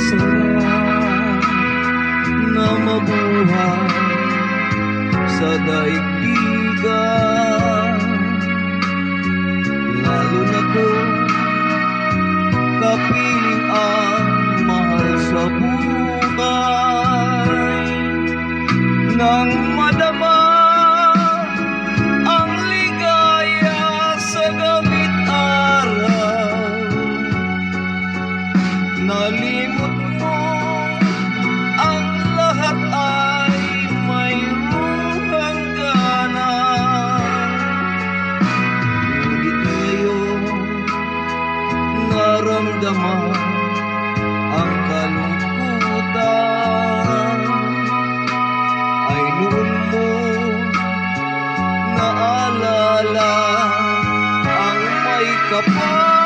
sarap na mabuhay sa daigdigan, lalo na kung kapiling ang mahal sa buhay. Nang madama ang ligaya sa gamit araw, nalimot mo ang lahat ay mayroong hangganan. Ngunit ngayon naramdaman ang kalungkutan, ay noon mo naalala ang may kapal